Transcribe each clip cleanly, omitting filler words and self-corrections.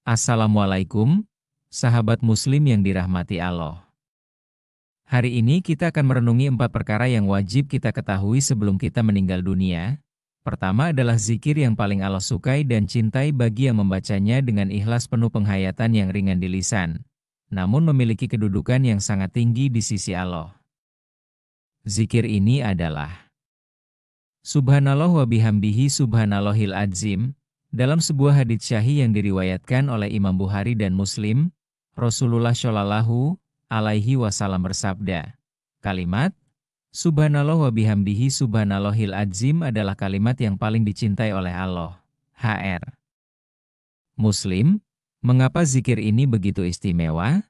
Assalamualaikum, sahabat muslim yang dirahmati Allah. Hari ini kita akan merenungi 4 perkara yang wajib kita ketahui sebelum kita meninggal dunia. Pertama adalah zikir yang paling Allah sukai dan cintai bagi yang membacanya dengan ikhlas penuh penghayatan yang ringan di lisan, namun memiliki kedudukan yang sangat tinggi di sisi Allah. Zikir ini adalah Subhanallah wa bihamdihi subhanallahil azim. Dalam sebuah hadits syahih yang diriwayatkan oleh Imam Bukhari dan Muslim, Rasulullah Shallallahu alaihi wasallam bersabda, kalimat Subhanallah wa bihamdihi subhanallahil azim adalah kalimat yang paling dicintai oleh Allah. HR. Muslim, mengapa zikir ini begitu istimewa?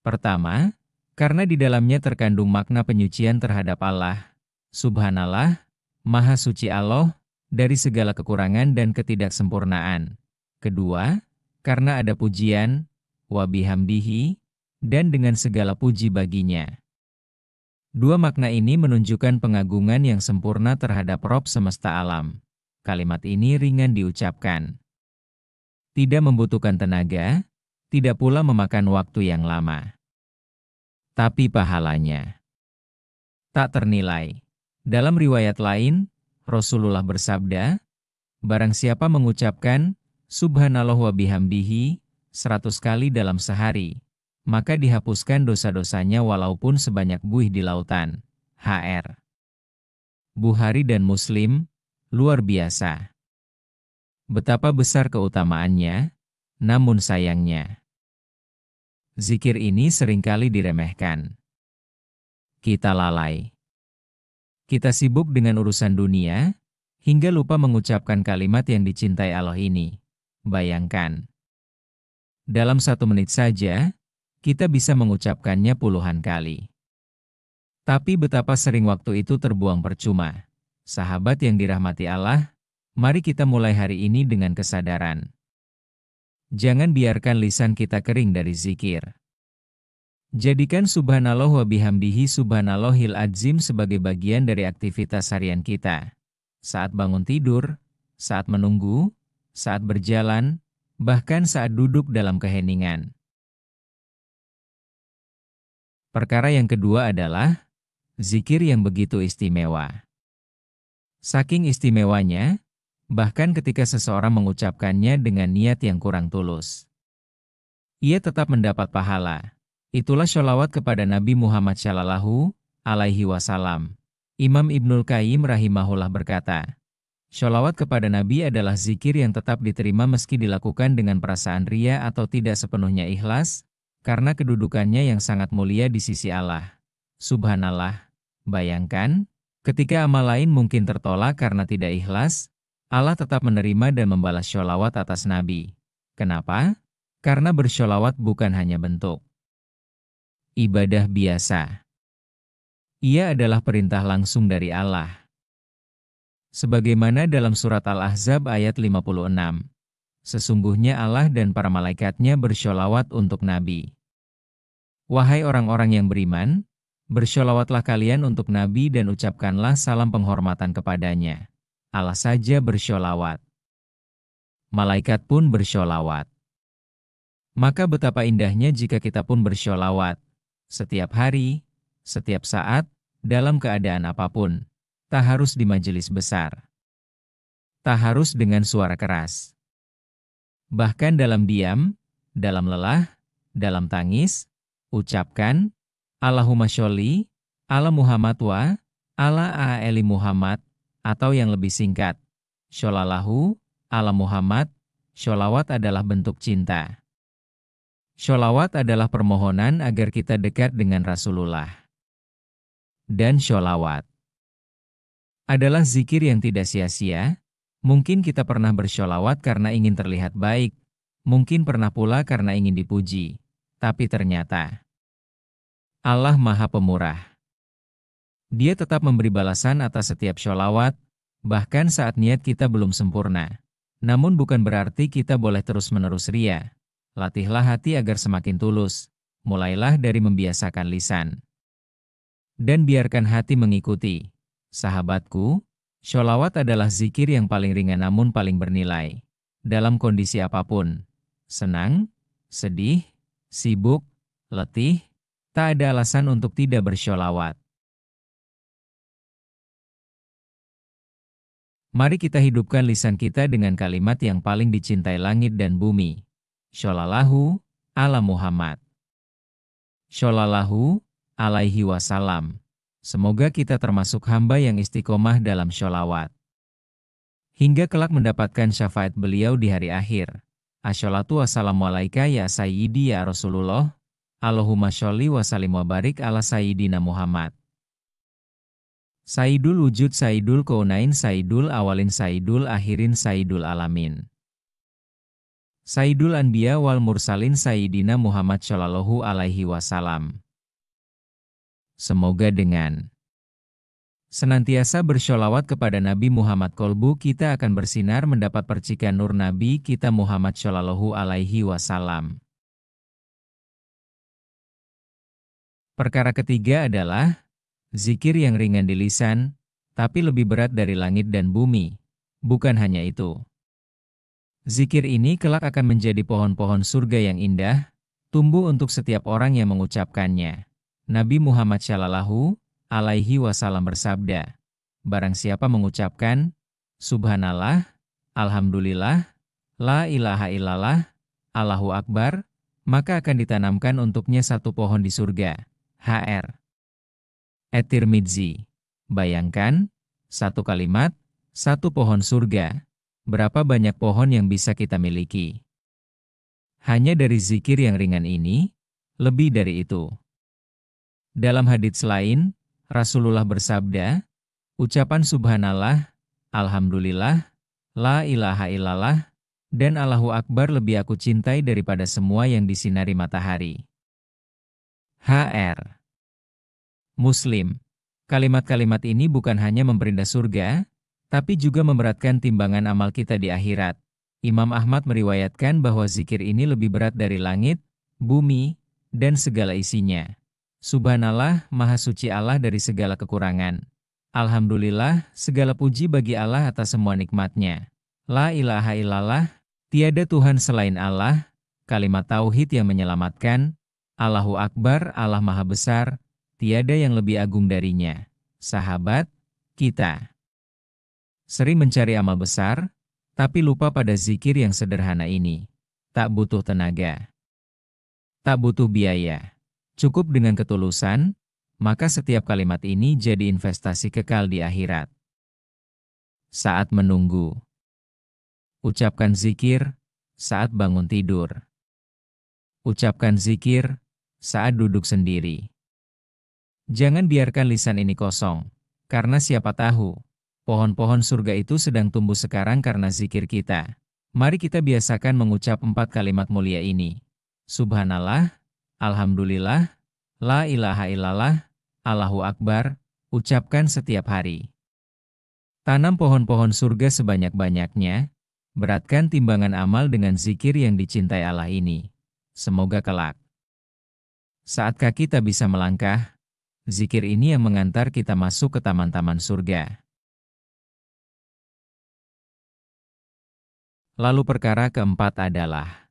Pertama, karena di dalamnya terkandung makna penyucian terhadap Allah. Subhanallah, Maha Suci Allah, dari segala kekurangan dan ketidaksempurnaan. Kedua, karena ada pujian, wa bihamdihi, dan dengan segala puji baginya. Dua makna ini menunjukkan pengagungan yang sempurna terhadap Rob semesta alam. Kalimat ini ringan diucapkan. Tidak membutuhkan tenaga, tidak pula memakan waktu yang lama. Tapi pahalanya tak ternilai. Dalam riwayat lain, Rasulullah bersabda, barang siapa mengucapkan Subhanallah wa bihamdihi 100 kali dalam sehari, maka dihapuskan dosa-dosanya walaupun sebanyak buih di lautan. HR. Bukhari dan Muslim, luar biasa. Betapa besar keutamaannya, namun sayangnya zikir ini seringkali diremehkan. Kita lalai. Kita sibuk dengan urusan dunia, hingga lupa mengucapkan kalimat yang dicintai Allah ini. Bayangkan, dalam 1 menit saja, kita bisa mengucapkannya puluhan kali. Tapi betapa sering waktu itu terbuang percuma. Sahabat yang dirahmati Allah, mari kita mulai hari ini dengan kesadaran. Jangan biarkan lisan kita kering dari zikir. Jadikan subhanallah wa bihamdihi subhanallahil azim sebagai bagian dari aktivitas harian kita. Saat bangun tidur, saat menunggu, saat berjalan, bahkan saat duduk dalam keheningan. Perkara yang kedua adalah zikir yang begitu istimewa. Saking istimewanya, bahkan ketika seseorang mengucapkannya dengan niat yang kurang tulus, ia tetap mendapat pahala. Itulah sholawat kepada Nabi Muhammad Shallallahu alaihi wasallam. Imam Ibnul Qayyim rahimahullah berkata, sholawat kepada Nabi adalah zikir yang tetap diterima meski dilakukan dengan perasaan ria atau tidak sepenuhnya ikhlas, karena kedudukannya yang sangat mulia di sisi Allah. Subhanallah, bayangkan, ketika amal lain mungkin tertolak karena tidak ikhlas, Allah tetap menerima dan membalas sholawat atas Nabi. Kenapa? Karena bersholawat bukan hanya bentuk ibadah biasa. Ia adalah perintah langsung dari Allah. Sebagaimana dalam surat Al-Ahzab ayat 56. Sesungguhnya Allah dan para malaikatnya bersholawat untuk Nabi. Wahai orang-orang yang beriman, bersholawatlah kalian untuk Nabi dan ucapkanlah salam penghormatan kepadanya. Allah saja bersholawat. Malaikat pun bersholawat. Maka betapa indahnya jika kita pun bersholawat. Setiap hari, setiap saat, dalam keadaan apapun. Tak harus di majelis besar. Tak harus dengan suara keras. Bahkan dalam diam, dalam lelah, dalam tangis, ucapkan, Allahumma sholli, ala Muhammad wa, ala ali Muhammad, atau yang lebih singkat, Shollallahu, ala Muhammad. Sholawat adalah bentuk cinta. Sholawat adalah permohonan agar kita dekat dengan Rasulullah. Dan sholawat adalah zikir yang tidak sia-sia. Mungkin kita pernah bersholawat karena ingin terlihat baik, mungkin pernah pula karena ingin dipuji. Tapi ternyata, Allah Maha Pemurah. Dia tetap memberi balasan atas setiap sholawat, bahkan saat niat kita belum sempurna. Namun bukan berarti kita boleh terus-menerus ria. Latihlah hati agar semakin tulus. Mulailah dari membiasakan lisan. Dan biarkan hati mengikuti. Sahabatku, sholawat adalah zikir yang paling ringan namun paling bernilai. dalam kondisi apapun. Senang, sedih, sibuk, letih, tak ada alasan untuk tidak bersholawat. Mari kita hidupkan lisan kita dengan kalimat yang paling dicintai langit dan bumi. Shollallahu ala Muhammad. Shollallahu alaihi wasallam. Semoga kita termasuk hamba yang istiqomah dalam sholawat. Hingga kelak mendapatkan syafaat beliau di hari akhir. Asholatu wassalamu alaika ya sayyidi ya Rasulullah. Allahumma sholli wa sallim wa barik ala sayyidina Muhammad. Sayyidul wujud, Sayyidul kaunain, Sayyidul awalin, Sayyidul akhirin, Sayyidul alamin. Sayyidul anbiya wal mursalin, Sayyidina Muhammad Shallallahu alaihi wasallam. Semoga dengan senantiasa bersholawat kepada Nabi Muhammad, kolbu kita akan bersinar mendapat percikan nur Nabi kita Muhammad Shallallahu alaihi wasallam. Perkara ketiga adalah zikir yang ringan di lisan, tapi lebih berat dari langit dan bumi. Bukan hanya itu. Zikir ini kelak akan menjadi pohon-pohon surga yang indah, tumbuh untuk setiap orang yang mengucapkannya. Nabi Muhammad Shallallahu alaihi wasallam bersabda, barang siapa mengucapkan, Subhanallah, Alhamdulillah, La ilaha illallah, Allahu Akbar, maka akan ditanamkan untuknya satu pohon di surga. Hr. At-Tirmidzi. Bayangkan, satu kalimat, satu pohon surga. Berapa banyak pohon yang bisa kita miliki? Hanya dari zikir yang ringan ini, lebih dari itu. Dalam hadits lain, Rasulullah bersabda, ucapan Subhanallah, Alhamdulillah, La ilaha illallah, dan Allahu Akbar lebih aku cintai daripada semua yang disinari matahari. Hr. Muslim. Kalimat-kalimat ini bukan hanya memperindah surga, tapi juga memberatkan timbangan amal kita di akhirat. Imam Ahmad meriwayatkan bahwa zikir ini lebih berat dari langit, bumi, dan segala isinya. Subhanallah, Maha Suci Allah dari segala kekurangan. Alhamdulillah, segala puji bagi Allah atas semua nikmatnya. La ilaha illallah, tiada Tuhan selain Allah, kalimat tauhid yang menyelamatkan. Allahu Akbar, Allah Maha Besar, tiada yang lebih agung darinya. Sahabat, kita sering mencari amal besar, tapi lupa pada zikir yang sederhana ini. Tak butuh tenaga, tak butuh biaya, cukup dengan ketulusan, maka setiap kalimat ini jadi investasi kekal di akhirat. Saat menunggu, ucapkan zikir saat bangun tidur. Ucapkan zikir saat duduk sendiri. Jangan biarkan lisan ini kosong, karena siapa tahu, pohon-pohon surga itu sedang tumbuh sekarang karena zikir kita. Mari kita biasakan mengucap 4 kalimat mulia ini. Subhanallah, Alhamdulillah, La ilaha illallah, Allahu Akbar, ucapkan setiap hari. Tanam pohon-pohon surga sebanyak-banyaknya, beratkan timbangan amal dengan zikir yang dicintai Allah ini. Semoga kelak, saat kaki tak bisa melangkah, zikir ini yang mengantar kita masuk ke taman-taman surga. Lalu perkara keempat adalah,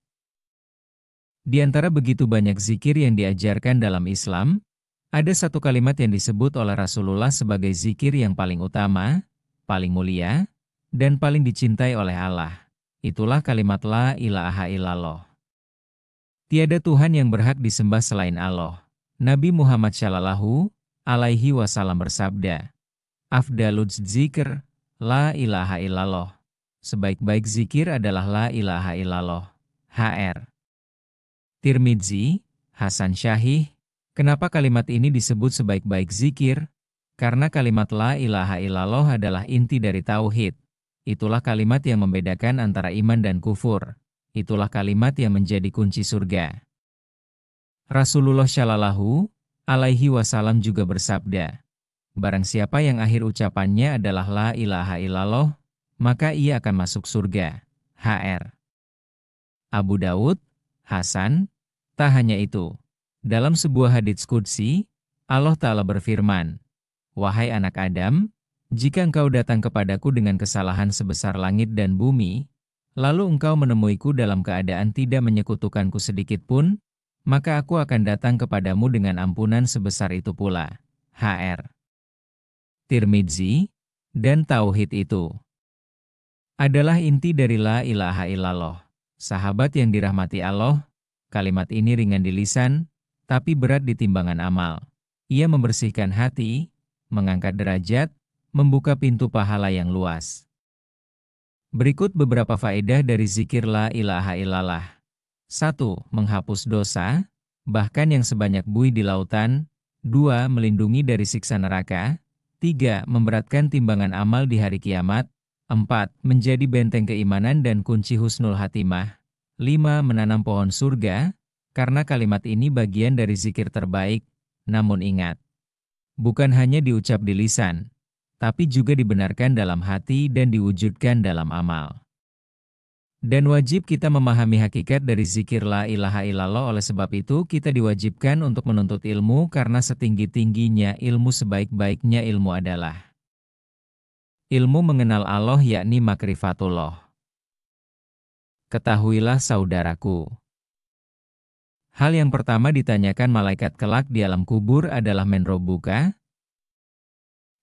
di antara begitu banyak zikir yang diajarkan dalam Islam, ada satu kalimat yang disebut oleh Rasulullah sebagai zikir yang paling utama, paling mulia, dan paling dicintai oleh Allah. Itulah kalimat La ilaha illallah. Tiada Tuhan yang berhak disembah selain Allah. Nabi Muhammad Shallallahu alaihi wasallam bersabda, Afdaluz dzikr, La ilaha illallah. Sebaik-baik zikir adalah La ilaha illallah. Hr. Tirmidzi, Hasan Syahih. Kenapa kalimat ini disebut sebaik-baik zikir? Karena kalimat La ilaha illallah adalah inti dari tauhid. Itulah kalimat yang membedakan antara iman dan kufur. Itulah kalimat yang menjadi kunci surga. Rasulullah Shallallahu alaihi wasallam juga bersabda, barang siapa yang akhir ucapannya adalah La ilaha illallah, maka ia akan masuk surga. Hr. Abu Daud, Hasan. Tak hanya itu. Dalam sebuah hadits qudsi, Allah Ta'ala berfirman, wahai anak Adam, jika engkau datang kepadaku dengan kesalahan sebesar langit dan bumi, lalu engkau menemuiku dalam keadaan tidak menyekutukanku sedikit pun, maka aku akan datang kepadamu dengan ampunan sebesar itu pula. Hr. Tirmidzi, dan tauhid itu adalah inti dari la ilaha illallah. Sahabat yang dirahmati Allah, kalimat ini ringan di lisan, tapi berat di timbangan amal. Ia membersihkan hati, mengangkat derajat, membuka pintu pahala yang luas. Berikut beberapa faedah dari zikir la ilaha illallah. 1. Menghapus dosa, bahkan yang sebanyak buih di lautan. 2. Melindungi dari siksa neraka. 3. Memberatkan timbangan amal di hari kiamat. 4. Menjadi benteng keimanan dan kunci husnul hatimah. 5. Menanam pohon surga, karena kalimat ini bagian dari zikir terbaik. Namun ingat, bukan hanya diucap di lisan, tapi juga dibenarkan dalam hati dan diwujudkan dalam amal. Dan wajib kita memahami hakikat dari zikir la ilaha illallah, oleh sebab itu kita diwajibkan untuk menuntut ilmu karena setinggi-tingginya ilmu sebaik-baiknya ilmu adalah ilmu mengenal Allah, yakni makrifatullah. Ketahuilah saudaraku, hal yang pertama ditanyakan malaikat kelak di alam kubur adalah men robbuka,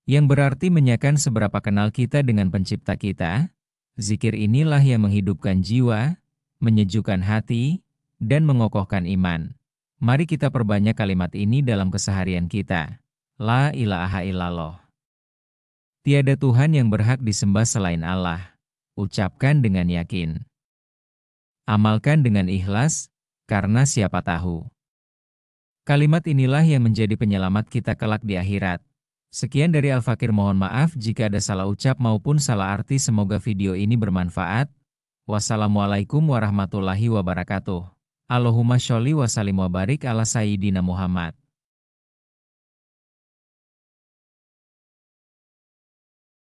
yang berarti menanyakan seberapa kenal kita dengan pencipta kita. Zikir inilah yang menghidupkan jiwa, menyejukkan hati, dan mengokohkan iman. Mari kita perbanyak kalimat ini dalam keseharian kita. La ilaha illallah. Tiada Tuhan yang berhak disembah selain Allah. Ucapkan dengan yakin. Amalkan dengan ikhlas, karena siapa tahu kalimat inilah yang menjadi penyelamat kita kelak di akhirat. Sekian dari Al-Fakir, mohon maaf jika ada salah ucap maupun salah arti. Semoga video ini bermanfaat. Wassalamualaikum warahmatullahi wabarakatuh. Allahumma sholli wa sallim wa barik ala sayyidina Muhammad.